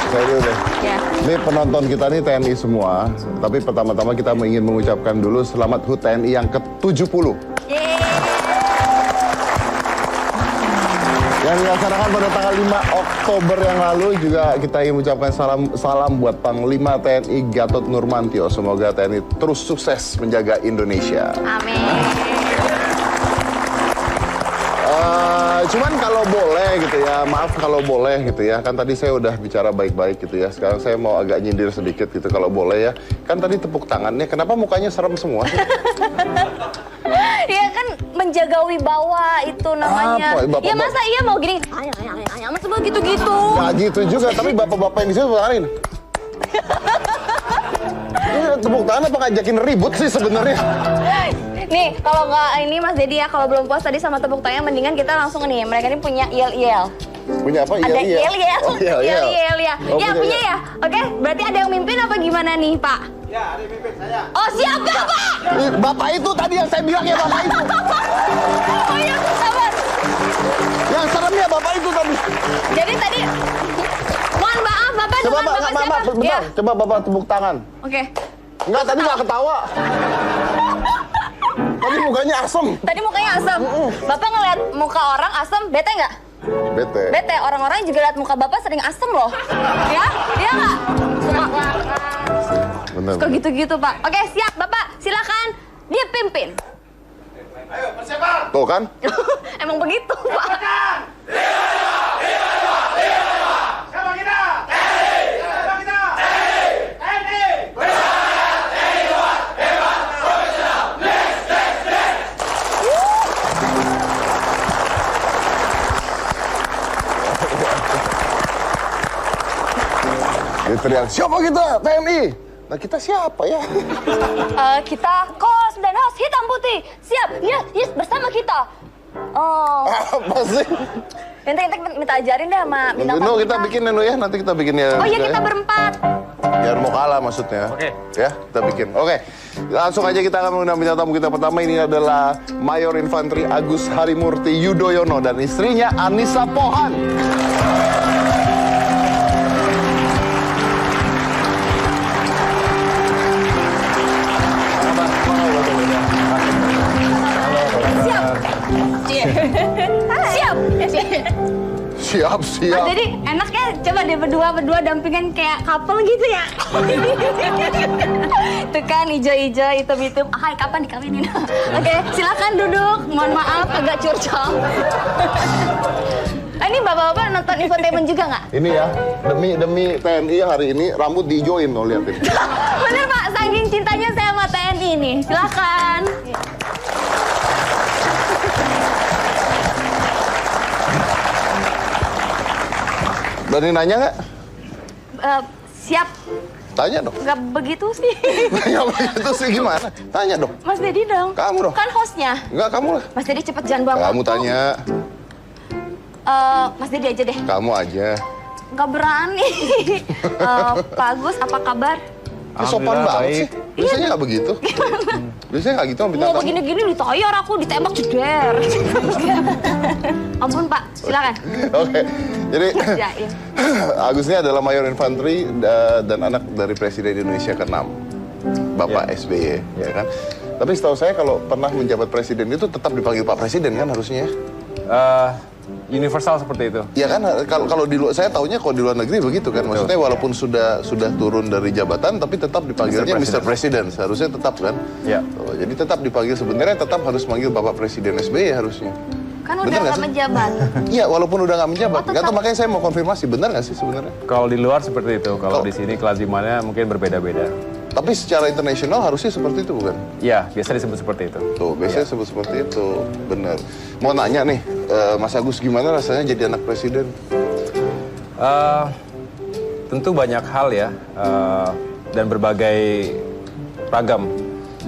Saya dulu deh. Ya. Ini penonton kita nih TNI semua. Tapi pertama-tama kita ingin mengucapkan dulu selamat HUT TNI yang ke-70. Yang dilaksanakan pada tanggal 5 Oktober yang lalu. Juga kita ingin mengucapkan salam buat Panglima TNI Gatot Nurmantio. Semoga TNI terus sukses menjaga Indonesia. Amin. Cuman kalau boleh gitu ya, maaf kalau boleh gitu ya. Kan tadi saya udah bicara baik-baik gitu ya. Sekarang saya mau agak nyindir sedikit gitu kalau boleh ya. Kan tadi tepuk tangannya, kenapa mukanya serem semua sih? Ya kan menjaga wibawa itu namanya. Apa? Ya masa iya mau gini? Masa mau gitu-gitu? Nggak gitu juga, tapi bapak-bapak yang di sini tepuk tanganin. Ini tepuk tangan apa ngajakin ribut sih sebenarnya? Nih, kalau nggak ini Mas Dedi ya, kalau belum puas tadi sama tepuk tangan, mendingan kita langsung nih. Mereka ini punya yel-yel. Punya apa? Ada yel-yel. Oh, Yel-yel ya. Oh, Ya, punya punya ya. Oke, berarti ada yang mimpin apa gimana nih, Pak? Ya, ada yang mimpin saya. Oh, siap, Bapak! Bapak itu tadi yang saya bilang ya, bapak itu. Oh iya, sabar. Yang seremnya bapak itu tadi. Jadi tadi, mohon maaf, Bapak Coba dengan Bapak Bapak, siapa? bentar. Ya. Coba bapak tepuk tangan. Oke. Enggak, tadi nggak ketawa. Tadi mukanya asem. Tadi mukanya asem. Bapak ngeliat muka orang asem, bete nggak? Bete. Bete, orang-orang juga liat muka Bapak sering asem loh. Ya? Iya nggak? Bener. Kok gitu-gitu, Pak? Oke, siap, Bapak. Silakan dipimpin. Ayo, persiapan. Tuh kan? Emang begitu, Pak. Siapa kita? TNI. Siapa kita? TNI. Dia teriak, siapa kita? TNI. Nah kita siapa ya? Kita kos dan host hitam putih. Siap. Yes, bersama kita. Oh, Apa sih? nanti minta ajarin deh sama bintang No, tamu kita bikin dulu ya, nanti kita bikin ya. Oh iya, juga kita ya. berempat. Biar mau kalah maksudnya. Oke. Ya, kita bikin. Oke. Langsung aja kita akan mengundang bintang tamu kita pertama. Ini adalah Mayor Infanteri Agus Harimurti Yudhoyono dan istrinya Anissa Pohan. Siap. Siap, siap. Jadi enaknya coba deh berdua dampingan kayak couple gitu ya. Tuh kan hijau-hijau, hitam-hitam. Ah, kapan dikawinin? Oke, silakan duduk. Mohon maaf agak curcol. Ini bapak-bapak nonton infotainment juga nggak? Ini ya, demi TNI hari ini rambut diijoin loh, liatin. Bener Pak, saking cintanya saya sama TNI nih. Silakan. Berani nanya nggak? Siap. Tanya dong. Nggak begitu sih. Tanya itu sih gimana? Tanya dong. Mas Dedi dong. Kamu dong. Kan hostnya. Enggak, kamu lah. Mas Dedi cepet jangan buang Kamu waktu. tanya. Mas Dedi aja deh. Kamu aja. Nggak berani. Pak Agus, apa kabar? Ini sopan banget sih. Biasanya nggak begitu. Biasanya nggak gitu sama bintang Mau tamu. begini-gini ditayar aku, ditembak jeder. Ampun Pak, silakan. Oke. Jadi Jain. Agus ini adalah Mayor Infanteri dan anak dari Presiden Indonesia ke-6. Bapak SBY, ya kan? Tapi setahu saya kalau pernah menjabat presiden itu tetap dipanggil Pak Presiden kan harusnya ya? Universal seperti itu. Ya kan, kalau di luar, saya taunya kalau di luar negeri begitu kan, maksudnya walaupun sudah turun dari jabatan, tapi tetap dipanggilnya Mr. President, seharusnya tetap kan? Ya. Oh, jadi tetap dipanggil, sebenarnya tetap harus manggil Bapak Presiden SBY harusnya. Kan Bener udah nggak nggak sih? menjabat. Iya, walaupun udah nggak menjabat. Oh, tetap. Nggak tahu, makanya saya mau konfirmasi, benar nggak sih sebenarnya? Kalau di luar seperti itu, kalau di sini kelazimannya mungkin berbeda-beda. Tapi secara internasional harusnya seperti itu bukan? Ya, biasa disebut seperti itu. Tuh, biasanya sebut seperti itu, benar. Mau nanya nih, Mas Agus, gimana rasanya jadi anak presiden? Tentu banyak hal ya, dan berbagai ragam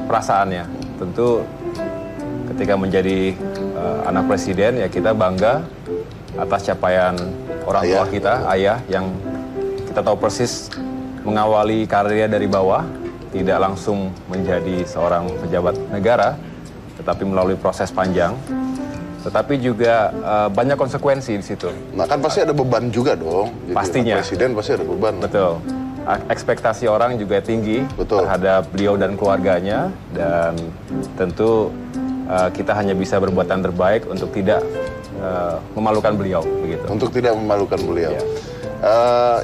perasaannya. Tentu ketika menjadi anak presiden ya kita bangga atas capaian orang tua kita, ayah yang kita tahu persis mengawali karirnya dari bawah, tidak langsung menjadi seorang pejabat negara, tetapi melalui proses panjang. tetapi juga banyak konsekuensi di situ. Nah kan pasti ada beban juga dong. Jadi Pastinya. Presiden pasti ada beban. Betul. Ekspektasi orang juga tinggi Betul. terhadap beliau dan keluarganya, dan tentu kita hanya bisa berbuat yang terbaik untuk tidak memalukan beliau, begitu. Untuk tidak memalukan beliau. Iya.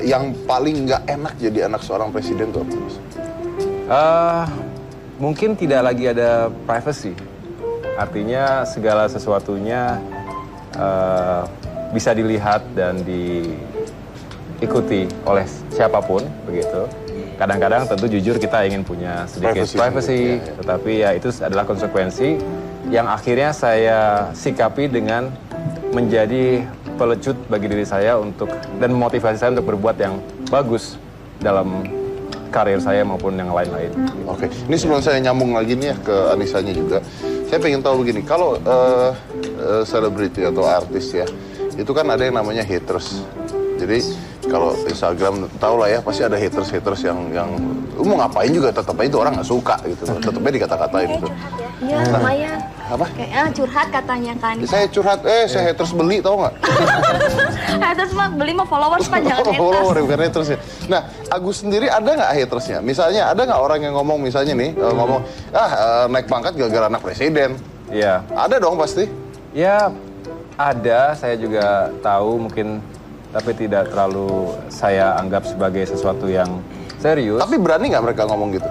Yang paling nggak enak jadi anak seorang presiden tuh apa, Mas? Mungkin tidak lagi ada privacy. Artinya segala sesuatunya bisa dilihat dan diikuti oleh siapapun, begitu. Kadang-kadang tentu jujur kita ingin punya sedikit privacy, ya. tetapi ya itu adalah konsekuensi yang akhirnya saya sikapi dengan menjadi pelecut bagi diri saya dan memotivasi saya untuk berbuat yang bagus dalam karir saya maupun yang lain-lain. Oke, ini sebelum saya nyambung lagi nih ya ke Anisanya juga, saya pengen tahu begini, kalau selebriti atau artis ya, itu kan ada yang namanya haters. Jadi kalau Instagram tahu lah ya, pasti ada haters yang lu mau ngapain juga tetap aja itu orang nggak suka gitu, tetapnya dikata-katain gitu. Iya, lumayan. Apa? Kayaknya curhat katanya kan. Saya curhat, saya haters beli tau nggak? Haters mah beli mah followers pak, jangan haters. Follower bukan haters ya. Nah, Agus sendiri ada nggak hatersnya? Misalnya ada nggak orang yang ngomong misalnya nih ngomong naik pangkat gara-gara anak presiden? Iya. Ada dong pasti. Ya, ada. Saya juga tahu mungkin, tapi tidak terlalu saya anggap sebagai sesuatu yang serius. Tapi berani nggak mereka ngomong gitu?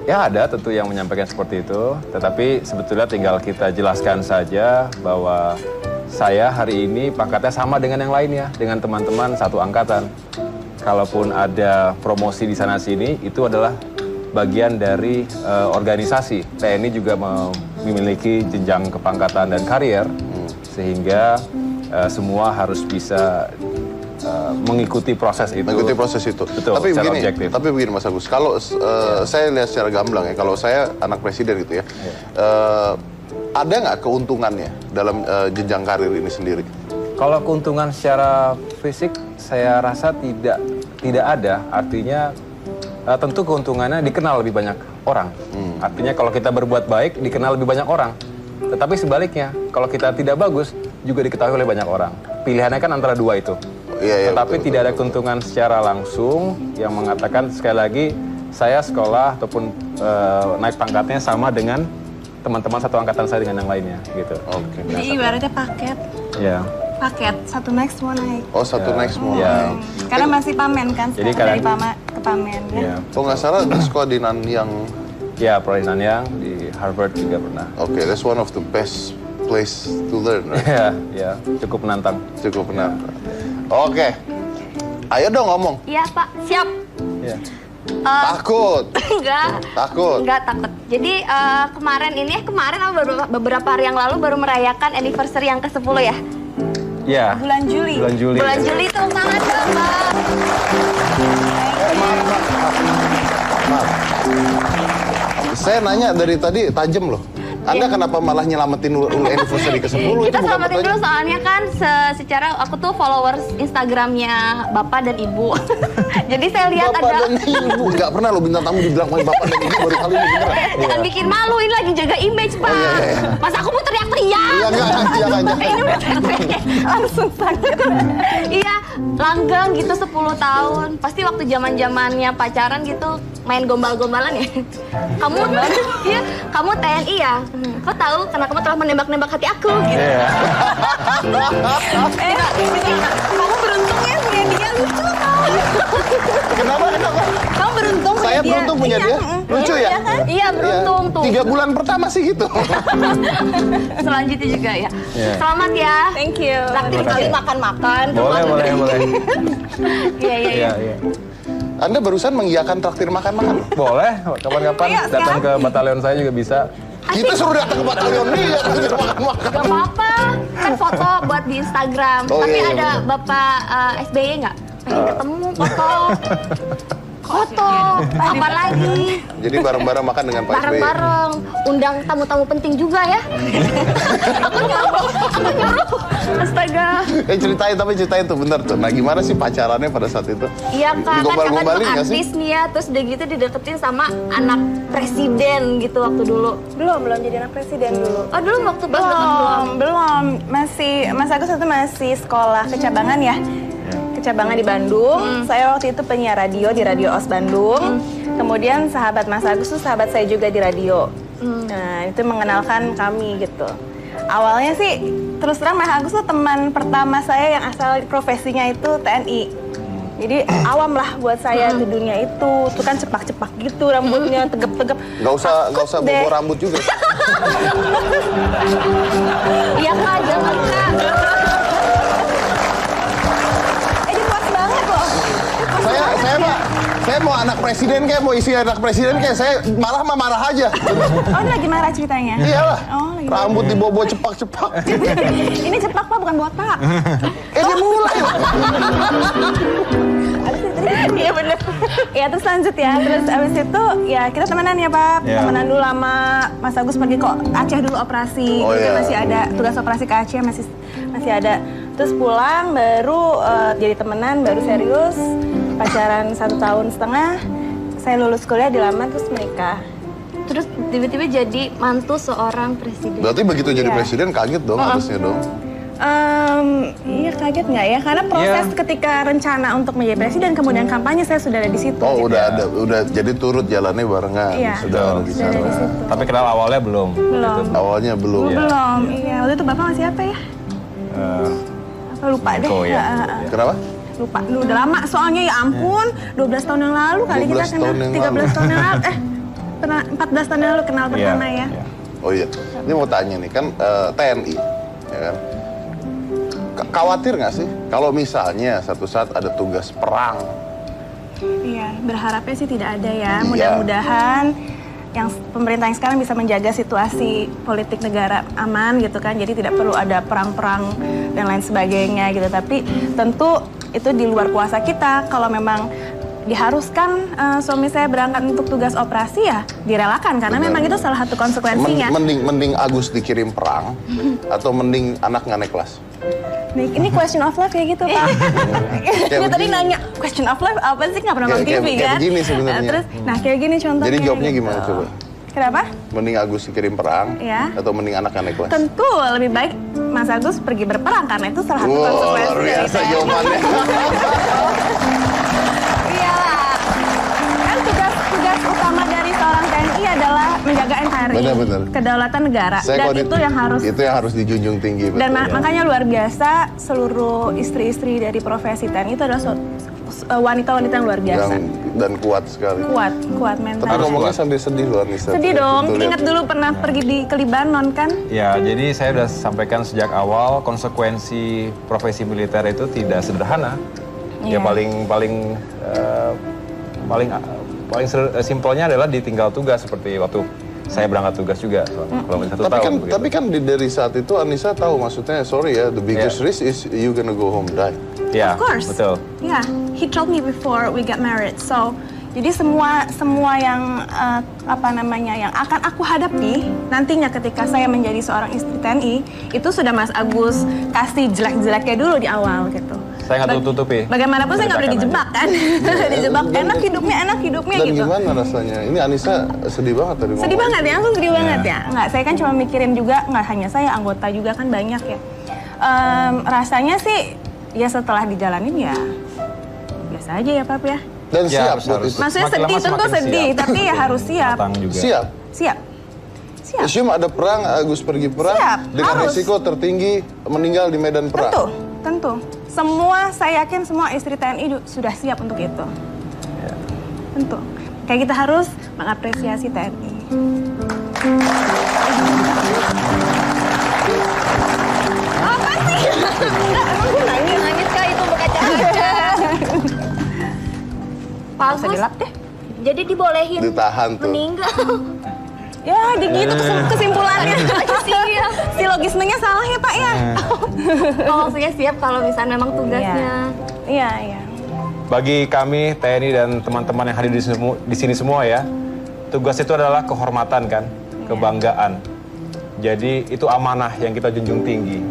Ya ada tentu yang menyampaikan seperti itu, tetapi sebetulnya tinggal kita jelaskan saja bahwa saya hari ini pangkatnya sama dengan yang lainnya, dengan teman-teman satu angkatan. Kalaupun ada promosi di sana-sini, itu adalah bagian dari organisasi. TNI juga memiliki jenjang kepangkatan dan karier, sehingga semua harus bisa mengikuti proses itu. Mengikuti proses itu. Betul, tapi secara begini, objektif. tapi begini Mas Agus, kalau saya lihat secara gamblang ya, kalau saya anak presiden gitu ya, ada nggak keuntungannya dalam jenjang karir ini sendiri? Kalau keuntungan secara fisik, saya rasa tidak ada. Artinya tentu keuntungannya dikenal lebih banyak orang. Artinya kalau kita berbuat baik, dikenal lebih banyak orang. Tetapi sebaliknya, kalau kita tidak bagus, juga diketahui oleh banyak orang. Pilihannya kan antara dua itu. Iya, Tetapi betul, tidak ada keuntungan secara langsung yang mengatakan sekali lagi saya sekolah ataupun naik pangkatnya sama dengan teman-teman satu angkatan saya dengan yang lainnya gitu. Oke. Jadi ibaratnya paket. Ya. Paket, satu naik semua naik. Oh, satu naik semua. Ya. Karena masih pamen kan, Jadi sekarang dari kadang- ke pamen ya. Ya. Oh nggak salah di sekolah di Nanyang. Ya, Prodinan yang di Harvard juga pernah. Oke, that's one of the best place to learn. Right? Ya, cukup menantang. Cukup benar. Oke, ayo dong ngomong. Iya pak, siap. Ya. Takut, Enggak. takut. Enggak takut. Jadi kemarin apa beberapa hari yang lalu baru merayakan anniversary yang ke-10 ya. Ya. Bulan Juli. Bulan Juli. Bulan Juli itu sangat Mbak. Maaf. Saya nanya dari tadi tajam loh. Anda kenapa malah nyelamatin anniversary ke-10? Kita selamatin dulu soalnya kan secara aku tuh followers Instagramnya Bapak dan Ibu. Jadi saya lihat Bapak ada dan Ibu. Nggak pernah loh bintang tamu dibilang main Bapak dan Ibu baru kali ini beneran. jangan bikin malu, ini lagi jaga image Pak. iya, iya. Masa aku mau teriak-teriak? Iya, jangan. Ini udah teriak-teriak langsung sakit. Iya, langgeng gitu 10 tahun. Pasti waktu zaman-zamannya pacaran gitu main gombal-gombalan ya. Kamu iya, kamu TNI ya? Kau tahu karena kamu telah menembak-nembak hati aku gitu. Iya. Kamu beruntung ya punya dia, lucu tau. Kenapa? Kamu beruntung punya Saya dia. beruntung punya dia. Lucu ya? Iya, beruntung tuh. 3 bulan pertama sih gitu. Selanjutnya juga ya. Iya. Selamat ya. Thank you. Traktir kali makan-makan. Boleh. Iya. Iya. Anda barusan mengiyakan traktir makan-makan. Boleh, kapan-kapan Ayo, datang ke batalion saya juga bisa. Kita suruh datang ke batalion nih ya traktir makan-makan. Gak apa-apa. Kan foto buat di Instagram. Oh, Tapi iya, ada bener. Bapak SBY nggak? Pengen ketemu foto. Foto, apa lagi? Jadi bareng-bareng makan dengan Pak SBY. Bareng-bareng, undang tamu-tamu penting juga ya. Aku nyuruh. Astaga. Ceritain tuh bentar tuh. Nah gimana sih pacarannya pada saat itu? Iya kak, kan kakak Digombal-gombalin tuh nggak sih? artis nih ya, terus udah gitu dideketin sama anak presiden gitu waktu dulu. Belum jadi anak presiden dulu. Oh dulu waktu pas deket belum? Belum. Masih Mas Agus itu masih sekolah kecabangan ya. Kecabangan di Bandung. Saya waktu itu penyiar radio di Radio OS Bandung. Kemudian sahabat Mas Agus tuh sahabat saya juga di radio. Nah, itu mengenalkan kami gitu. Awalnya sih terus terang Mas Agus tuh teman pertama saya yang asal profesinya itu TNI. Jadi awam lah buat saya di dunia itu. Tuh kan cepak-cepak gitu rambutnya, tegap-tegap. Nggak usah bobo rambut juga. Iya kak, jangan kak. Ini puas banget loh. Saya mau anak presiden kayak mau isi anak presiden kayak saya marah aja. Oh, ini lagi marah ceritanya? Iyalah. Oh, lagi Rambut dibobo cepak-cepak. Ini cepak Pak, bukan botak. Dia mulai. Iya bener. Ya terus lanjut ya. Terus abis itu ya kita temenan ya Pak. Iya. Temenan dulu lama. Mas Agus pergi kok Aceh dulu operasi. Oh, Jadi iya. masih ada tugas operasi ke Aceh masih ada. Terus pulang baru jadi temenan, baru serius. Pacaran 1,5 tahun. Saya lulus kuliah, dilamar terus menikah. Terus tiba-tiba jadi mantu seorang presiden. Berarti begitu jadi Iya. presiden kaget dong harusnya dong. Iya kaget nggak ya? Karena proses ketika rencana untuk menjadi presiden kemudian kampanye saya sudah ada di situ. Oh gitu. udah jadi turut jalannya barengan. Iya. Sudah ada di Sudah ada di sana. situ. Tapi kenal awalnya belum. Belum. Gitu. Awalnya belum. Belum. Iya. Waktu itu bapak masih apa ya? Apa lupa deh. Menko ya. Kenapa? Lupa. Lu udah lama soalnya ya ampun. 12 tahun yang lalu kali 12 kita kenal. tahun yang 13 tahun yang lalu. Pernah 14 tahun yang lalu kenal pertama ya. Oh iya. Ini mau tanya nih kan TNI, ya kan? Khawatir nggak sih kalau misalnya satu saat ada tugas perang? Iya, berharapnya sih tidak ada ya. Iya. Mudah-mudahan yang pemerintah yang sekarang bisa menjaga situasi politik negara aman gitu kan. Jadi tidak perlu ada perang-perang dan lain sebagainya gitu. Tapi tentu itu di luar kuasa kita. Kalau memang diharuskan suami saya berangkat untuk tugas operasi ya direlakan karena Benar. memang itu salah satu konsekuensinya. Mending Agus dikirim perang atau mending anak nggak naik kelas? Nih, ini question of life kayak gitu Pak. Dia tadi begini. nanya question of life apa sih nggak pernah nonton TV kayak kan? begini sebenarnya. Terus, nah kayak gini contohnya. Jadi jawabnya gitu. gimana coba? Kenapa? Mending Agus dikirim perang Iya. atau mending anak nggak naik kelas? Tentu lebih baik Mas Agus pergi berperang karena itu salah satu Wow, konsekuensi luar dari biasa TNI. jawabannya. Iya. Kan tugas utama dari seorang TNI adalah menjaga NKRI, Benar-benar. kedaulatan negara, Saya dan kalau itu yang harus. itu yang harus dijunjung tinggi. Dan betul. makanya luar biasa seluruh istri-istri dari profesi TNI itu adalah wanita-wanita yang luar biasa. dan kuat sekali. Kuat mental. Tapi ngomongnya sambil sedih loh Nisa. Sedih dong, Betul, ingat dulu pernah pergi ke Libanon kan? Ya, jadi saya sudah sampaikan sejak awal konsekuensi profesi militer itu tidak sederhana. Ya Iya. paling simpelnya adalah ditinggal tugas seperti waktu saya berangkat tugas juga selama 1 tahun. begitu. Tapi kan dari saat itu Anissa tahu maksudnya sorry ya the biggest risk is you gonna go home die. Ya, Of course. betul. Yeah, he told me before we got married. So, jadi semua yang yang akan aku hadapi nantinya ketika saya menjadi seorang istri TNI itu sudah Mas Agus kasih jelek-jeleknya dulu di awal gitu. Saya nggak tutupi. Bagaimanapun saya nggak boleh dijebak kan, dijebak enak hidupnya Dan gitu. gimana rasanya? Ini Anissa sedih banget tadi Sedih ngomong. banget ya, langsung sedih banget ya. Nggak, saya kan cuma mikirin juga, nggak hanya saya, anggota juga kan banyak ya. Rasanya sih, ya setelah dijalanin ya biasa aja ya Pap ya. Dan Ya, siap buat harus. itu. Maksudnya Semakin sedih, lama tentu semakin sedih, siap. tapi ya harus siap. Matang juga. Siap. Siap. Siap. Assume ada perang, Agus pergi perang Siap, dengan harus. risiko tertinggi meninggal di medan perang. Tentu. Saya yakin semua istri TNI sudah siap untuk itu. Ya. Tentu. Kayak kita harus mengapresiasi TNI. Apa sih? Enggak, emang gue nangis. Nangis kak itu berkaca-kaca. Pak Bisa Agus, dilap deh. jadi dibolehin Ditahan tuh. meninggal. Ya, gitu kesimpulannya. Siap. Silogismenya salah ya Pak ya? Oh, maksudnya siap kalau misalnya memang tugasnya. Iya. bagi kami TNI dan teman-teman yang hadir di sini semua ya, tugas itu adalah kehormatan kan, kebanggaan. Jadi itu amanah yang kita junjung tinggi.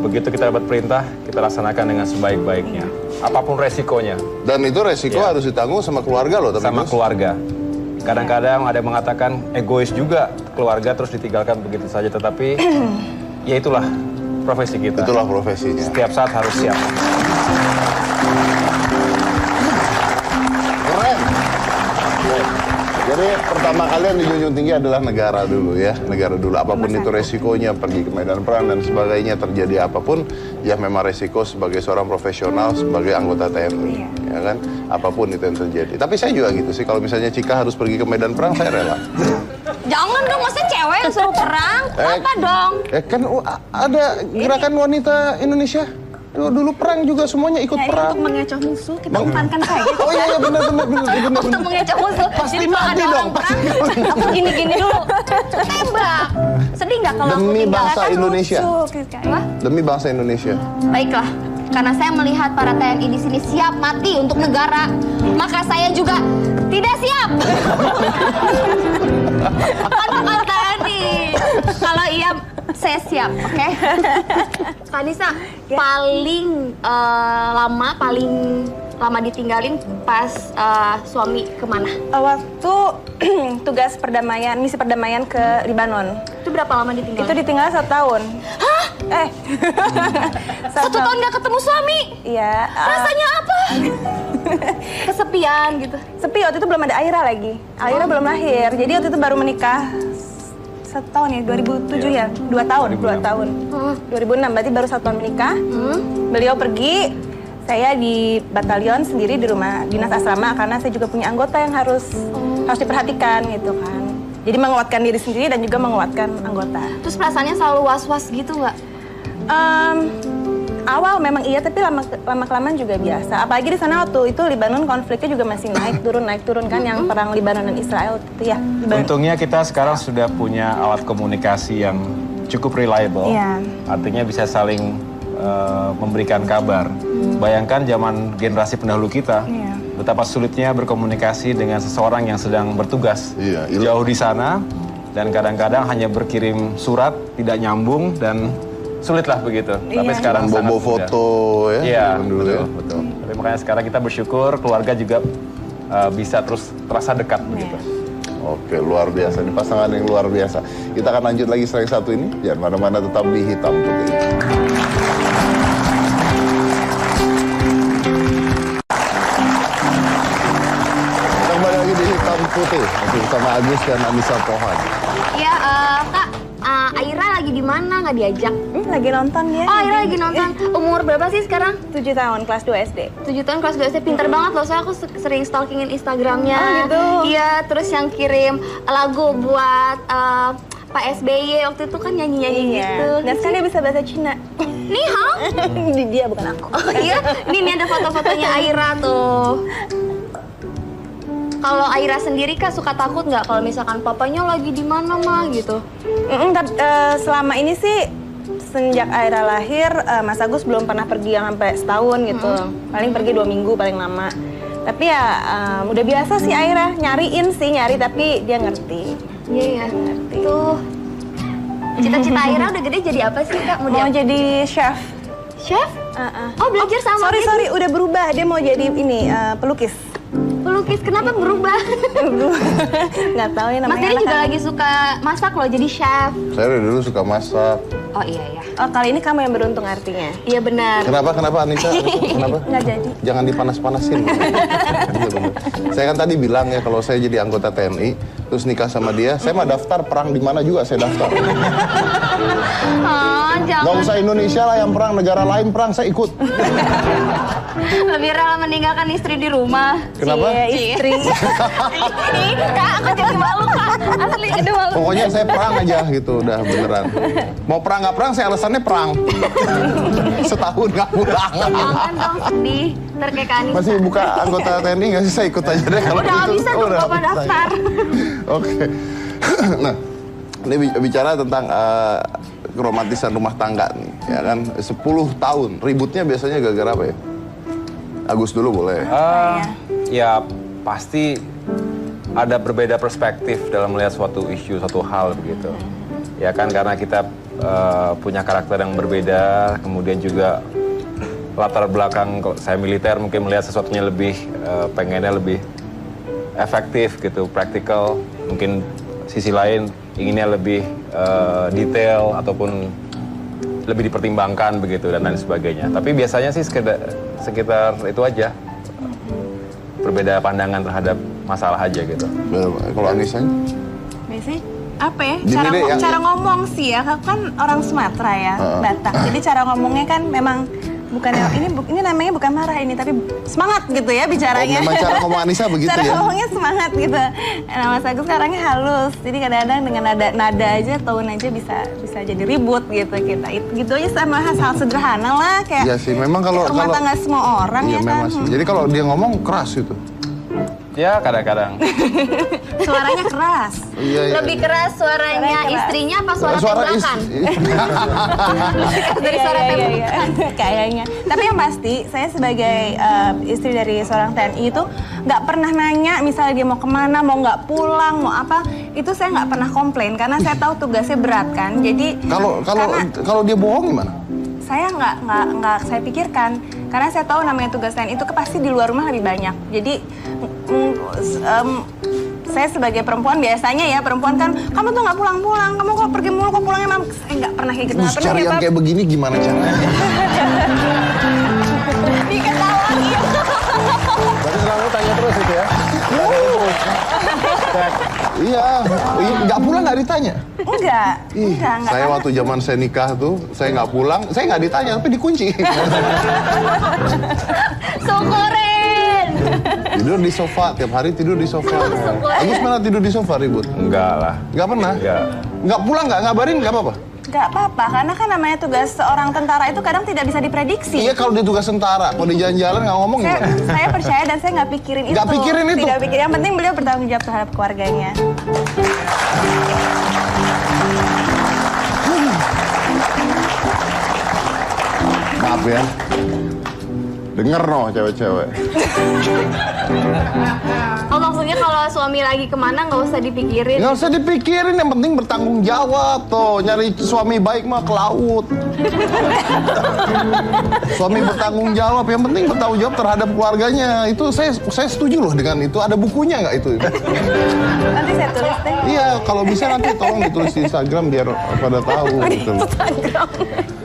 Begitu kita dapat perintah, kita laksanakan dengan sebaik-baiknya. Apapun resikonya. Dan itu resiko harus ditanggung sama keluarga loh. Sama keluarga. Kadang-kadang ada yang mengatakan egois juga keluarga terus ditinggalkan begitu saja. Tetapi ya itulah profesi kita. Itulah profesinya. Setiap saat harus siap. Keren. Jadi pertama kali yang dijunjung tinggi adalah negara dulu ya. Negara dulu. Apapun itu resikonya, pergi ke medan perang dan sebagainya, terjadi apapun, ya memang resiko sebagai seorang profesional, sebagai anggota TNI. Ya kan? Apapun itu yang terjadi. Tapi saya juga gitu sih, kalau misalnya Cika harus pergi ke medan perang, saya rela. Jangan dong, masa cewek yang suruh perang? Apa dong? Kan ada gerakan wanita Indonesia. Dulu perang juga semuanya ikut perang. Untuk mengecoh musuh, kita umpankan saja. Oh iya benar. Untuk mengecoh musuh. Pasti Jadi kalau mati ada dong, orang perang, aku gini-gini dulu. Tembak. Sedih nggak kalau aku Demi tinggal? bangsa Indonesia. Apa? Demi bangsa Indonesia. Baiklah, karena saya melihat para TNI di sini siap mati untuk negara, maka saya juga tidak siap. Untuk TNI. Kalau iya, saya siap, oke? Kak Nisa, paling lama ditinggalin pas suami kemana? Waktu tugas perdamaian, misi perdamaian ke Libanon. Itu berapa lama ditinggalin? Itu ditinggal 1 tahun. Hah? 1 1 tahun nggak ketemu suami? Iya. Rasanya apa? Kesepian gitu. Sepi, waktu itu belum ada Aira lagi. Aira belum lahir. Jadi waktu itu baru menikah 1 tahun ya, 2007 ya? 2 tahun, 2 tahun. 2006, berarti baru 1 tahun menikah. Beliau pergi, saya di batalion sendiri di rumah dinas asrama karena saya juga punya anggota yang harus diperhatikan gitu kan. Jadi menguatkan diri sendiri dan juga menguatkan anggota. Terus perasaannya selalu was-was gitu nggak? Awal memang iya, tapi lama-kelamaan juga biasa. Apalagi di sana waktu itu Libanon konfliknya juga masih naik turun kan, yang perang Libanon dan Israel itu ya. Untungnya kita sekarang sudah punya alat komunikasi yang cukup reliable. Iya. Artinya bisa saling memberikan kabar. Bayangkan zaman generasi pendahulu kita, betapa sulitnya berkomunikasi dengan seseorang yang sedang bertugas jauh di sana, dan kadang-kadang hanya berkirim surat, tidak nyambung, dan sulitlah begitu. Tapi sekarang bobo foto ya. Iya, dulu betul, ya. betul. Tapi makanya sekarang kita bersyukur keluarga juga bisa terus terasa dekat begitu. Oke, luar biasa. Ini pasangan yang luar biasa. Kita akan lanjut lagi setelah yang satu ini. Jangan mana-mana, tetap di Hitam Putih. Kembali lagi di Hitam Putih. Masih bersama Agus dan Anissa Pohan. Iya, Kak. Aira lagi di mana? Nggak diajak? Lagi nonton ya. Oh, Aira lagi nonton. Umur berapa sih sekarang? 7 tahun, kelas 2 SD. 7 tahun kelas 2 SD. Pinter banget loh, soalnya aku sering stalkingin Instagramnya. Oh gitu? Iya, terus yang kirim lagu buat Pak SBY waktu itu kan nyanyi-nyanyi gitu. Dan sekarang dia bisa bahasa Cina. Ni hao? Dia bukan aku. Oh iya, ini ada foto-fotonya Aira tuh. Kalau Aira sendiri Kak suka takut nggak kalau misalkan papanya lagi di mana mah gitu? Selama ini sih sejak Aira lahir, Mas Agus belum pernah pergi yang sampai setahun gitu. Paling pergi 2 minggu paling lama. Tapi ya udah biasa sih Aira, nyari tapi dia ngerti. Iya ya. Tuh. Cita-cita Aira udah gede jadi apa sih Kak? Mau jadi chef. Chef? Oh belajar sama dia. Sorry, udah berubah. Dia mau jadi ini pelukis. Pelukis, kenapa berubah? Nggak tahu ya namanya. Mas Dedi juga lagi suka masak loh, jadi chef. Saya dari dulu suka masak. Oh iya. Oh, kali ini kamu yang beruntung artinya. Iya benar. Kenapa Anissa? Kenapa? Nggak jadi. Jangan dipanas-panasin. Iya, bener. Saya kan tadi bilang ya kalau saya jadi anggota TNI, terus nikah sama dia, saya mah daftar perang di mana juga saya daftar. Oh, jangan. Nggak usah Indonesia lah yang perang, negara lain perang saya ikut. Lebih rela meninggalkan istri di rumah. Kenapa? Istri. Ih, Kak, aku jadi malu Kak. Asli, aduh malu. Pokoknya saya perang aja gitu, udah beneran. Mau perang nggak perang, saya alasannya perang. Setahun nggak pulang. Jangan dong sedih. Ntar kayak Kak Anissa. Masih buka anggota TNI nggak sih? Saya ikut aja deh kalau Udah nggak gitu. bisa dong, Bapak daftar. Oke. Nah, ini bicara tentang keromantisan rumah tangga nih, ya kan? 10 tahun. Ributnya biasanya gara-gara apa ya? Agus dulu boleh. Ya pasti ada berbeda perspektif dalam melihat suatu isu, suatu hal begitu. Ya kan karena kita punya karakter yang berbeda, kemudian juga latar belakang saya militer mungkin melihat sesuatunya lebih pengennya lebih efektif gitu, praktikal. Mungkin sisi lain inginnya lebih detail ataupun lebih dipertimbangkan begitu dan lain sebagainya. Tapi biasanya sih sekitar itu aja. Berbeda pandangan terhadap masalah aja gitu. Kalau Anissa? Biasanya apa ya? Gini deh, Cara ngomong sih ya, kan orang Sumatera ya, Batak. Jadi cara ngomongnya kan memang bukan ini namanya bukan marah ini, tapi semangat gitu ya bicaranya. Memang cara ngomong Anissa begitu cara ya? Cara ngomongnya semangat gitu. Nah, Mas Agus sekarangnya halus. Jadi kadang-kadang dengan nada aja, tone aja bisa jadi ribut gitu kita. Gitu aja sama hal sederhana lah kayak. Iya sih, memang kalau rumah tangga semua orang iya, ya kan. Sih. Jadi kalau dia ngomong keras itu. Ya kadang-kadang. Suaranya keras. Iya. Lebih keras suaranya keras. istrinya apa suara tembakan? Dari suara tembakan. Kayaknya. Tapi yang pasti, saya sebagai istri dari seorang TNI itu nggak pernah nanya misalnya dia mau kemana, mau nggak pulang, mau apa. Itu saya nggak pernah komplain karena saya tahu tugasnya berat kan. Jadi kalau dia bohong gimana? Saya nggak saya pikirkan karena saya tahu namanya tugas TNI itu pasti di luar rumah lebih banyak. Jadi saya sebagai perempuan biasanya ya perempuan kan kamu tuh nggak pulang-pulang, kamu kok pergi mulu kok pulangnya malam. Saya nggak pernah kayak gitu. Terus cari yang kayak begini gimana caranya? Diketawain. Berarti selalu tanya terus itu ya? Iya, nggak pulang nggak ditanya. Enggak. Saya waktu zaman saya nikah tuh, saya nggak pulang, saya nggak ditanya tapi dikunci. Syukurin. Tidur di sofa, tiap hari tidur di sofa. Agus mana tidur di sofa ribut? Enggak lah. Nggak pernah? Enggak. Nggak pulang, nggak ngabarin, nggak apa-apa? Nggak apa-apa, karena kan namanya tugas seorang tentara itu kadang tidak bisa diprediksi. Iya kalau dia tugas tentara, kalau dia jalan-jalan nggak ngomong gimana? Saya percaya dan saya nggak pikirin itu. Nggak pikirin itu? Tidak pikirin, yang penting beliau bertanggung jawab terhadap keluarganya. Maaf ya, denger no cewek-cewek. Oh maksudnya kalau suami lagi kemana nggak usah dipikirin? Nggak usah dipikirin, yang penting bertanggung jawab tuh. Nyari suami baik mah ke laut. Suami bertanggung jawab, yang penting bertanggung jawab terhadap keluarganya. Itu saya setuju loh dengan itu. Ada bukunya nggak itu? Nanti saya tulis deh. Iya, kalau bisa nanti tolong ditulis di Instagram biar pada tahu. Gitu.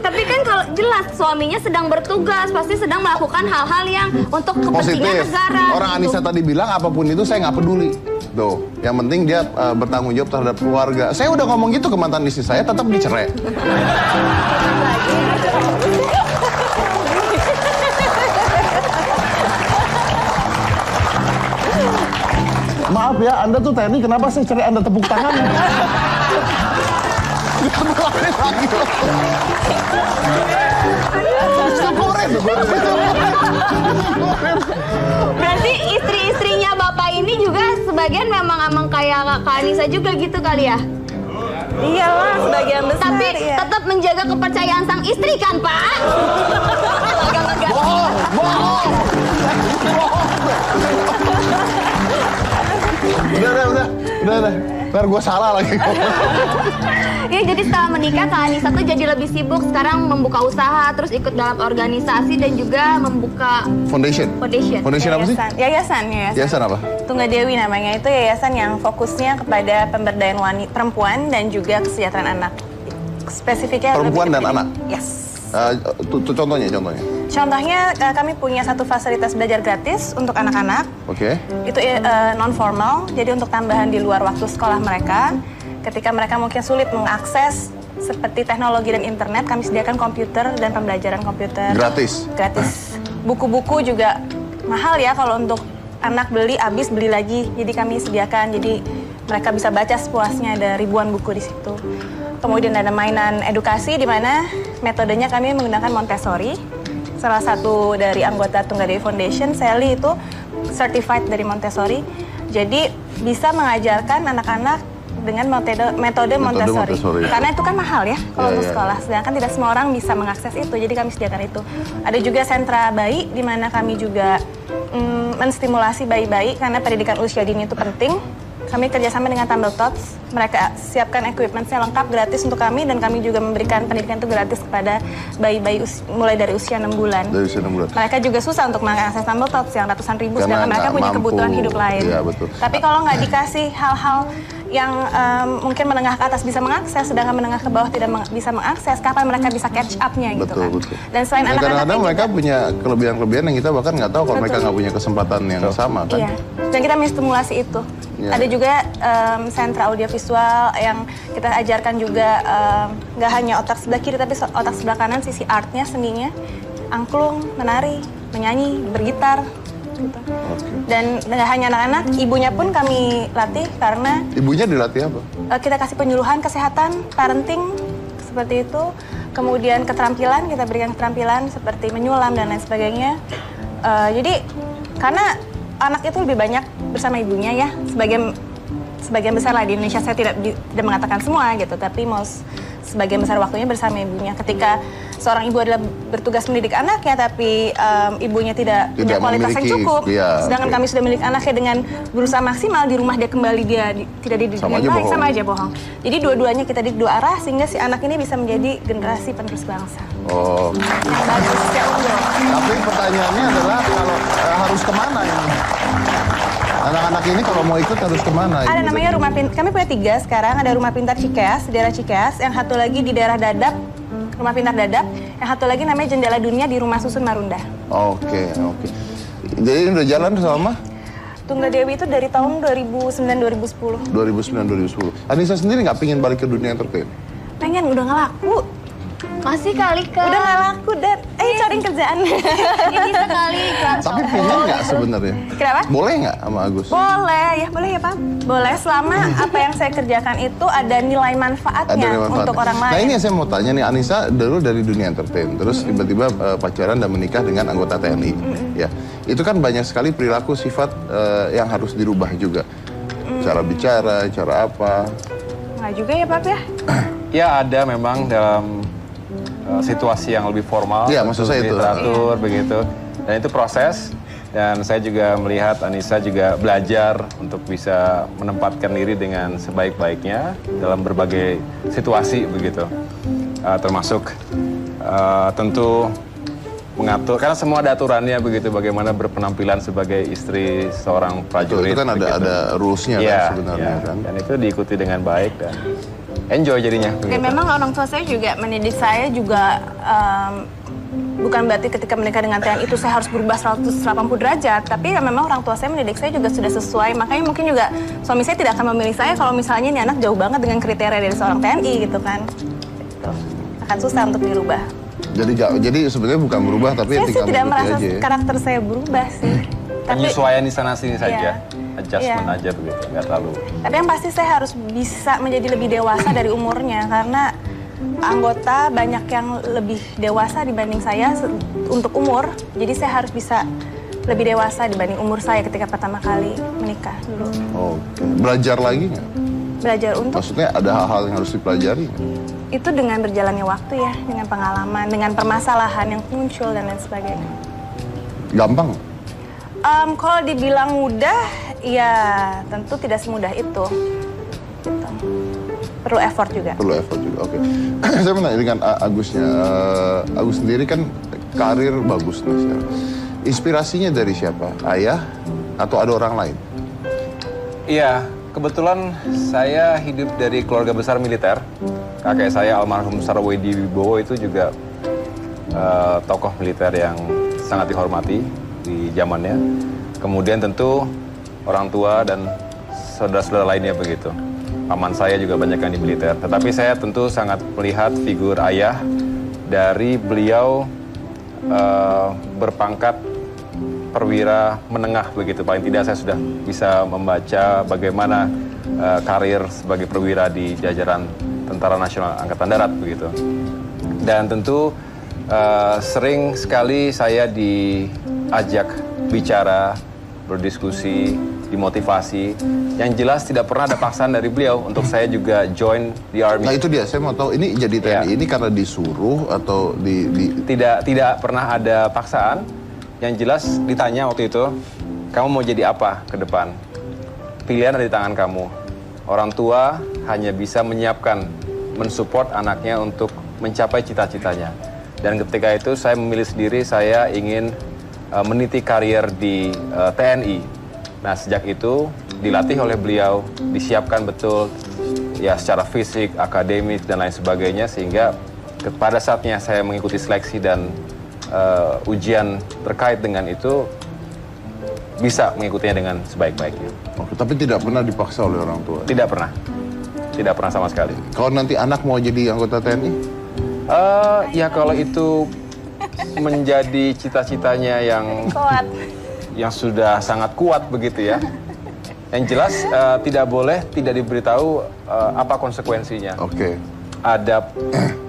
Tapi kan kalau jelas suaminya sedang bertugas, pasti sedang melakukan hal-hal yang untuk kepentingan Positif. negara. Orang gitu. Anissa tadi bilang apapun itu saya nggak peduli. Tuh, yang penting dia bertanggung jawab terhadap keluarga. Saya udah ngomong gitu ke mantan istri saya, tetap dicerai. Maaf ya, Anda tuh TNI, kenapa saya cerai Anda tepuk tangan? Berarti istri-istrinya bapak ini juga sebagian memang kayak Kak Anissa juga gitu kali ya? Iyalah, sebagian besar. Tapi ya. tetap menjaga kepercayaan sang istri kan Pak? Bohong. Udah. Ntar gue salah lagi. Ya jadi setelah menikah Kak Anissa tuh jadi lebih sibuk sekarang membuka usaha, terus ikut dalam organisasi dan juga membuka Foundation apa sih? Yayasan apa? Tunggadewi namanya, itu yayasan yang fokusnya kepada pemberdayaan perempuan dan juga kesejahteraan anak. Spesifiknya Perempuan lebih dan anak? Yes. Contohnya? Contohnya kami punya satu fasilitas belajar gratis untuk anak-anak. Oke. Itu non formal, jadi untuk tambahan di luar waktu sekolah mereka. Ketika mereka mungkin sulit mengakses seperti teknologi dan internet, kami sediakan komputer dan pembelajaran komputer. Gratis? Gratis. Buku-buku juga mahal ya kalau untuk anak beli, habis beli lagi. Jadi kami sediakan, jadi mereka bisa baca sepuasnya, ada ribuan buku di situ. Kemudian ada mainan edukasi di mana metodenya kami menggunakan Montessori. Salah satu dari anggota Tunggadewi Foundation, Sally, itu certified dari Montessori. Jadi bisa mengajarkan anak-anak dengan metode Montessori. Montessori. Karena itu kan mahal ya kalau Iya, untuk iya. sekolah. Sedangkan tidak semua orang bisa mengakses itu, jadi kami sediakan itu. Ada juga sentra bayi di mana kami juga menstimulasi bayi-bayi karena pendidikan usia dini itu penting. Kami kerjasama dengan Tumble Tots. Mereka siapkan equipment-nya lengkap gratis untuk kami dan kami juga memberikan pendidikan itu gratis kepada bayi-bayi mulai dari usia 6 bulan. Dari usia 6 bulan. Mereka juga susah untuk mengakses Tumble Tots yang ratusan ribu, Karena sedangkan mereka nggak punya mampu. kebutuhan hidup lain. Iya, betul. Tapi kalau nggak dikasih hal-hal yang mungkin menengah ke atas bisa mengakses, sedangkan menengah ke bawah tidak bisa mengakses, kapan mereka bisa catch up-nya gitu Betul, kan. betul. Dan selain Ya, anak-anak kadang-kadang juga- mereka punya kelebihan-kelebihan yang kita bahkan nggak tahu kalau mereka Betul. nggak punya kesempatan yang sama kan. Iya, dan kita menstimulasi itu. Iya. Ada juga sentra audiovisual yang kita ajarkan juga nggak hanya otak sebelah kiri tapi otak sebelah kanan, sisi artnya, seninya, angklung, menari, menyanyi, bergitar, gitu. Oke. Dan nggak hanya anak-anak, ibunya pun kami latih karena Ibunya dilatih apa? kita kasih penyuluhan kesehatan, parenting, seperti itu. Kemudian keterampilan, kita berikan keterampilan seperti menyulam dan lain sebagainya. Jadi karena anak itu lebih banyak bersama ibunya ya, sebagian besar lah di Indonesia, saya tidak mengatakan semua gitu, tapi sebagian besar waktunya bersama ibunya. Ketika seorang ibu adalah bertugas mendidik anaknya, tapi ibunya tidak punya kualitas yang memiliki, cukup, iya, sedangkan oke. kami sudah memiliki anaknya dengan berusaha maksimal, di rumah dia kembali tidak dididik Sama dengan aja baik, bohong. sama aja bohong. Jadi dua-duanya kita didik dua arah sehingga si anak ini bisa menjadi generasi penerus bangsa. Oh. Yang bagus, yang unggul. Tapi pertanyaannya adalah kalau harus kemana ini? Anak-anak ini kalau mau ikut harus kemana? Ada Ibu? namanya rumah pintar, kami punya 3 sekarang, ada rumah pintar Cikeas, di daerah Cikeas, yang satu lagi di daerah Dadap, rumah pintar Dadap, yang satu lagi namanya Jendela Dunia di Rumah Susun Marunda. Oke, oke. Jadi ini udah jalan selama Tunggal Dewi itu dari tahun 2009-2010. 2009-2010. Anissa sendiri nggak pingin balik ke dunia entertain? Pengen, udah nggak laku. Masih kali Kak. Udah nggak laku, dan cari kerjaan. Jadi sekali iklan Tapi softball. pingin nggak sebenarnya? Kenapa? Boleh nggak sama Agus? Boleh ya Pak. Boleh selama apa yang saya kerjakan itu ada nilai manfaatnya Ada yang manfaatnya. untuk orang lain. Nah ini yang saya mau tanya nih, Anissa dulu dari dunia entertain, terus tiba-tiba pacaran dan menikah dengan anggota TNI. Ya, itu kan banyak sekali perilaku sifat yang harus dirubah juga. Cara bicara, cara apa. Nggak juga ya Pak ya? Ya ada memang dalam situasi yang lebih formal, Iya, maksud saya itu. teratur begitu. Dan itu proses. Dan saya juga melihat Anissa juga belajar untuk bisa menempatkan diri dengan sebaik-baiknya dalam berbagai situasi begitu. Termasuk tentu mengatur, karena semua ada aturannya begitu, bagaimana berpenampilan sebagai istri seorang prajurit. Itu kan begitu. ada rules-nya Iya, kan sebenarnya iya. kan. Dan itu diikuti dengan baik dan enjoy jadinya. Dan begitu. memang orang tua saya juga mendidik saya juga bukan berarti ketika menikah dengan TNI itu saya harus berubah 180 derajat, tapi ya memang orang tua saya mendidik saya juga sudah sesuai. Makanya mungkin juga suami saya tidak akan memilih saya kalau misalnya ini anak jauh banget dengan kriteria dari seorang TNI gitu kan. Gitu. Akan susah untuk dirubah. Jadi sebenarnya bukan berubah tapi Saya sih tinggal tidak mengikuti merasa aja ya. karakter saya berubah sih. Penyesuaian di sana sini saja, Iya. adjustment Iya. aja begitu, nggak terlalu. Tapi yang pasti saya harus bisa menjadi lebih dewasa dari umurnya karena anggota banyak yang lebih dewasa dibanding saya untuk umur. Jadi saya harus bisa lebih dewasa dibanding umur saya ketika pertama kali menikah dulu. Oke. Belajar lagi nggak? Belajar untuk Maksudnya ada hal-hal yang harus dipelajari nggak? itu dengan berjalannya waktu ya, dengan pengalaman, dengan permasalahan yang muncul dan lain sebagainya. Gampang? Kalau dibilang mudah, ya tentu tidak semudah itu. Gitu. Perlu effort juga. Perlu effort juga, oke. Saya mau nanya dengan Agusnya. Agus sendiri kan karir bagus nih sekarang. Inspirasinya dari siapa? Ayah atau ada orang lain? Iya, kebetulan saya hidup dari keluarga besar militer. Kakek saya almarhum Sarwedi Wibowo itu juga tokoh militer yang sangat dihormati di zamannya. Kemudian tentu orang tua dan saudara-saudara lainnya begitu. Paman saya juga banyak yang di militer. Tetapi saya tentu sangat melihat figur ayah dari beliau berpangkat perwira menengah begitu. Paling tidak saya sudah bisa membaca bagaimana karir sebagai perwira di jajaran Tentara Nasional Angkatan Darat begitu. Dan tentu sering sekali saya diajak bicara berdiskusi, dimotivasi. Yang jelas tidak pernah ada paksaan dari beliau untuk saya juga join the army. Nah itu dia, saya mau tahu ini jadi TNI ini karena disuruh atau Tidak pernah ada paksaan. Yang jelas ditanya waktu itu, kamu mau jadi apa ke depan? Pilihan ada di tangan kamu. Orang tua hanya bisa menyiapkan, mensupport anaknya untuk mencapai cita-citanya. Dan ketika itu saya memilih sendiri, saya ingin meniti karier di TNI. Nah sejak itu dilatih oleh beliau, disiapkan betul ya secara fisik, akademis dan lain sebagainya, sehingga pada saatnya saya mengikuti seleksi dan ujian terkait dengan itu bisa mengikutinya dengan sebaik-baiknya. Oke, tapi tidak pernah dipaksa oleh orang tua? Tidak pernah sama sekali. Kalau nanti anak mau jadi anggota TNI? Ya kalau itu menjadi cita-citanya yang Kuat. yang sudah sangat kuat begitu ya. Yang jelas tidak boleh tidak diberitahu apa konsekuensinya. Oke. Ada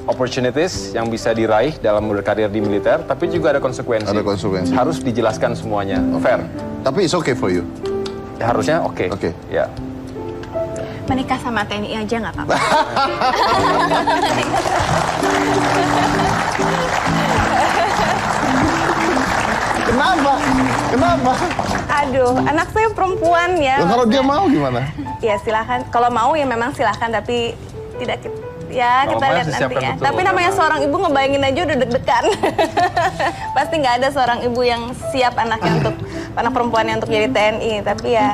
opportunities yang bisa diraih dalam berkarir di militer, tapi juga ada konsekuensi. Ada konsekuensi. Harus dijelaskan semuanya, fair. Tapi it's okay for you? Ya, harusnya oke. Oke. Ya. Menikah sama TNI aja nggak apa-apa. Kenapa? Aduh, anak saya perempuan ya. Loh, kalau dia mau gimana? Ya silakan. Kalau mau ya memang silakan, tapi tidak ya Kalau kita mau lihat nanti disiapkan ya. betul, Tapi namanya karena- seorang ibu ngebayangin aja udah deg-degan. Pasti nggak ada seorang ibu yang siap anaknya untuk anak perempuannya untuk jadi TNI. Tapi ya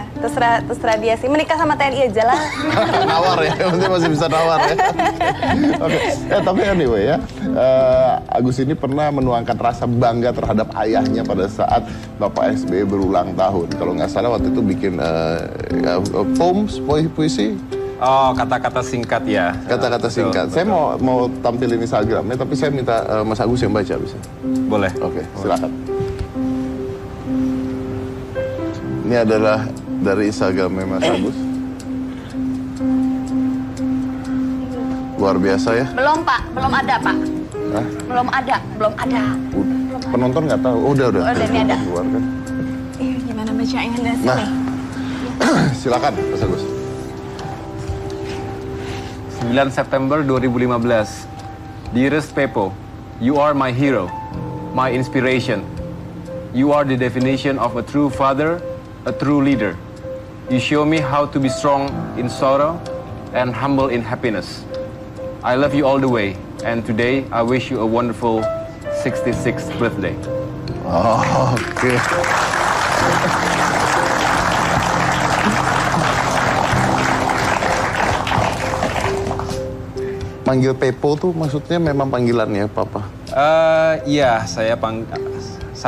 terserah dia sih. Menikah sama TNI aja lah. Nawar ya, nanti masih bisa nawar ya. Oke, tapi anyway ya, Agus ini pernah menuangkan rasa bangga terhadap ayahnya pada saat Bapak SBY berulang tahun. Kalau nggak salah waktu itu bikin poems, puisi, Oh, kata-kata singkat ya. kata-kata Betul, singkat. betul. Saya mau tampilin Instagramnya, tapi saya minta Mas Agus yang baca bisa. Boleh. Oke, silakan. Ini adalah dari Instagramnya Mas Agus. Luar biasa ya. Belum Pak, belum ada Pak. Hah? Belum ada. Penonton nggak tahu. Oh, udah. Oh, udah, ini ada. Keluar kan. Ih, gimana bacain dari sini? Nah, silakan Mas Agus. 9 September 2015. Dearest Pepo, you are my hero, my inspiration. You are the definition of a true father, a true leader. You show me how to be strong in sorrow and humble in happiness. I love you all the way, and today I wish you a wonderful 66th birthday. Oke. Panggil Pepo tuh maksudnya memang panggilannya Papa? Iya, saya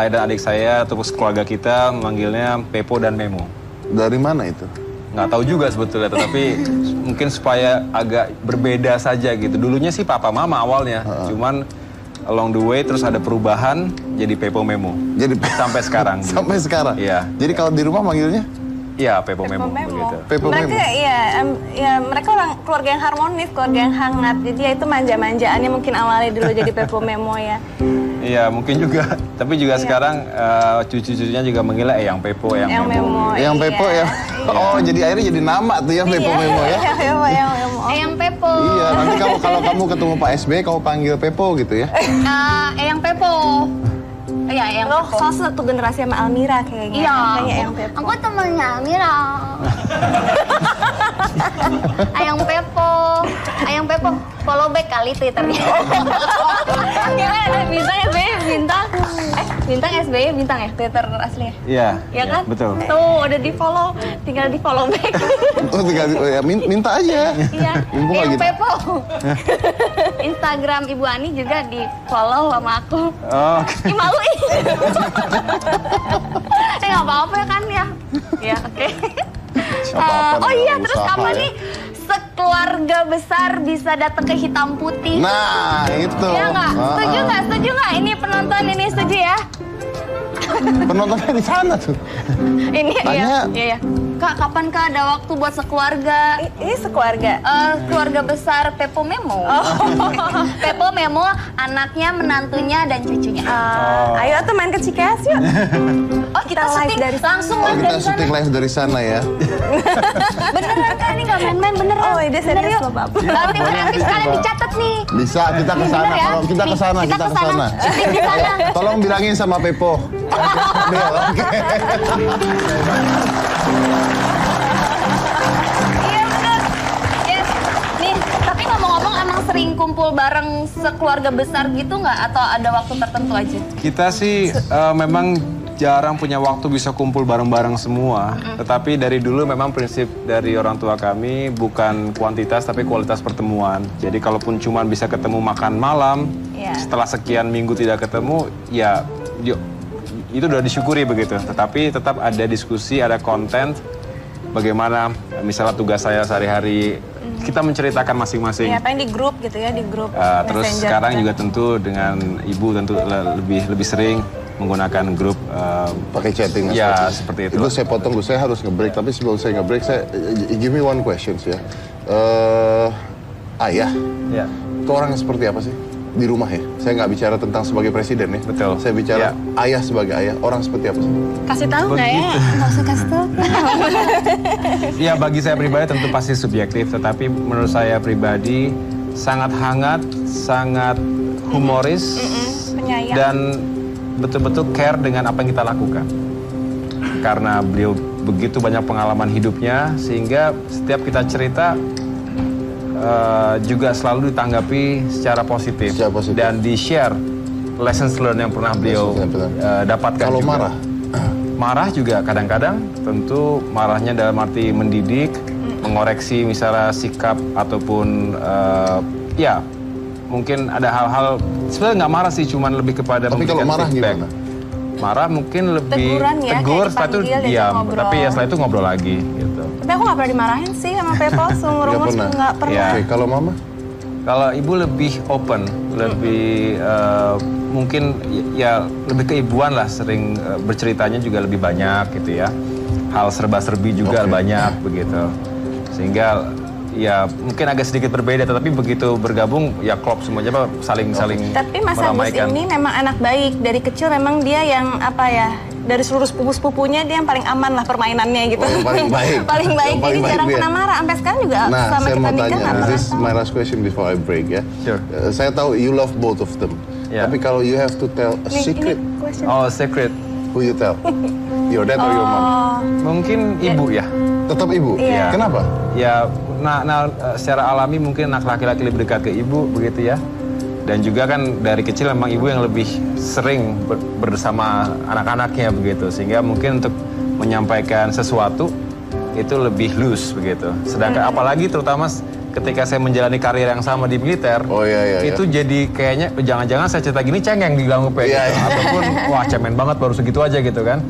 dan adik saya atau keluarga kita memanggilnya Pepo dan Memo. Dari mana itu? Nggak tahu juga sebetulnya, tetapi mungkin supaya agak berbeda saja gitu. Dulunya sih Papa Mama awalnya, cuman along the way terus ada perubahan jadi Pepo Memo. Jadi Sampai sekarang. sampai sekarang. Iya. Jadi kalau di rumah manggilnya Iya, Pepo Memo Memo. begitu. Pepo Mereka Memo. ya mereka orang keluarga yang harmonis, keluarga yang hangat. Jadi ya itu manja-manjaannya mungkin awalnya dulu jadi Pepo Memo ya. Iya, mungkin juga. Tapi juga sekarang cucu-cucunya juga manggilnya Eyang Pepo, Eyang Memo. Yang Pepo ya. Oh, jadi akhirnya jadi nama tuh ya Pepo Memo ya. Iya, Pepo Memo. Eyang Pepo. Iya, nanti kalau kamu ketemu Pak SBY kamu panggil Pepo gitu ya. Eyang Pepo. Iya, Eyang Lo Pepo. salah satu generasi sama Almira kayaknya. Iya, Kayaknya Eyang Pepo. aku temennya Amira. Ayang Pepo, Ayang Pepo, follow back kali Twitternya. Gimana? Bintang SBY, bintang. Bintang SBY, bintang ya Twitter aslinya. Iya, Ya kan? betul. Tuh, udah di follow, tinggal di follow back. Oh, tinggal ya, minta aja. Iya, Mumpung Eyang lagi. Pepo. Instagram Ibu Ani juga di follow sama aku. Oh, Ih, malu ih. Nggak apa-apa ya kan ya. Ya, oke. Apa-apa, Oh iya, usaha terus kapan ya. nih sekeluarga besar bisa datang ke Hitam Putih? Nah, itu. Iya nggak? Setuju Ah, nggak? Setuju nggak? Ini penonton ini setuju ya? Penontonnya di sana tuh. Ini Tanya. iya. Kak, kapan Kak ada waktu buat sekeluarga? Ini sekeluarga. Keluarga besar Pepo Memo. Pepo Memo, anaknya, menantunya, dan cucunya. Ayo tuh main ke Cikeas yuk. Oh, kita live syuting dari langsung Oh, live kita dari sana. syuting live dari sana ya. Beneran Kak, ini nggak main-main, beneran. Oh, ide serius Bener, yuk. loh, Bapak. Nanti sekalian dicatat nih. Bisa kita ke sana. Bener ya? Kalau kita ke Nih, sana, kita kita ke ke sana. sana. Syuting di sana. Tolong bilangin sama Pepo. Deal, oke. Iya bener. Yes. Nih, tapi ngomong-ngomong emang sering kumpul bareng sekeluarga besar gitu nggak? Atau ada waktu tertentu aja? Kita sih memang jarang punya waktu bisa kumpul bareng-bareng semua. Tetapi dari dulu memang prinsip dari orang tua kami bukan kuantitas tapi kualitas pertemuan. Jadi kalaupun cuma bisa ketemu makan malam, setelah sekian minggu tidak ketemu, ya yuk, itu udah disyukuri begitu. Tetapi tetap ada diskusi, ada konten, bagaimana misalnya tugas saya sehari-hari, kita menceritakan masing-masing. Ya, paling di grup gitu ya, di grup Terus Messenger sekarang kita. juga tentu dengan ibu tentu lebih sering menggunakan grup Pakai chatting. ya seperti itu. Itu saya potong, saya harus nge-break. Tapi sebelum saya nge-break, saya give me one question ya. Ayah, Ya. itu orang yang seperti apa sih di rumah ya? Saya nggak bicara tentang sebagai presiden ya. Betul. Saya bicara Ya. ayah sebagai ayah. Orang seperti apa sih? Kasih tahu nggak ya? Nggak usah kasih tau. Ya bagi saya pribadi tentu pasti subjektif, tetapi menurut saya pribadi sangat hangat, sangat humoris, Penyayang. dan betul-betul care dengan apa yang kita lakukan. Karena beliau begitu banyak pengalaman hidupnya, sehingga setiap kita cerita juga selalu ditanggapi secara positif, Secara positif. dan di-share lessons learned yang pernah beliau Lessons learned. dapatkan. Kalau juga. marah? Marah juga kadang-kadang, tentu marahnya dalam arti mendidik, mengoreksi misalnya sikap ataupun ya mungkin ada hal-hal sebenarnya nggak marah sih, cuman lebih kepada Tapi kalau memberikan marah feedback. gimana? Marah mungkin lebih Teguran ya, tegur, kayak setelah itu dipanggil, diajak diam, ngobrol. tapi ya setelah itu ngobrol lagi gitu. Tapi aku nggak pernah dimarahin sih sama Pepo, seumur umur pernah. nggak pernah. Ya. Oke, kalau mama? Kalau ibu lebih open, lebih mungkin ya lebih keibuan lah, sering berceritanya juga lebih banyak gitu ya. Hal serba-serbi juga Oke. banyak begitu. Sehingga ya mungkin agak sedikit berbeda, tetapi begitu bergabung ya klop semuanya Pak, saling Tapi Mas Agus meramaikan. ini memang anak baik. Dari kecil memang dia yang apa ya, dari seluruh sepupu-sepupunya dia yang paling aman lah permainannya gitu. Oh, yang paling baik. paling baik. Yang paling Jadi baik jarang dia. pernah marah. Sampai sekarang juga Nah, sama saya kita mau nikah tanya, nggak this pernah is my last question before I break ya. Sure. Saya tahu you love both of them. Yeah. Tapi kalau you have to tell a secret, Ini question. Oh, secret. who you tell? Your dad or your mom? Mungkin ibu ya. Tetap ibu. Iya. Kenapa? Ya, secara alami mungkin anak laki-laki lebih dekat ke ibu begitu ya. Dan juga kan dari kecil memang ibu yang lebih sering bersama anak-anaknya begitu, sehingga mungkin untuk menyampaikan sesuatu itu lebih loose begitu. Sedangkan apalagi terutama ketika saya menjalani karir yang sama di militer, Oh, iya, iya, itu jadi kayaknya jangan-jangan saya cerita gini cengeng di ganggu Iya, gitu. iya. Ataupun wah cemen banget baru segitu aja gitu kan.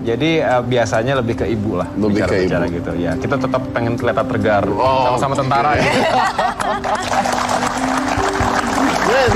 Jadi biasanya lebih ke ibu lah, Lebih ke bicara ibu. gitu. Ya kita tetap pengen kelihatan tegar, Oh, sama-sama tentara ya. Great.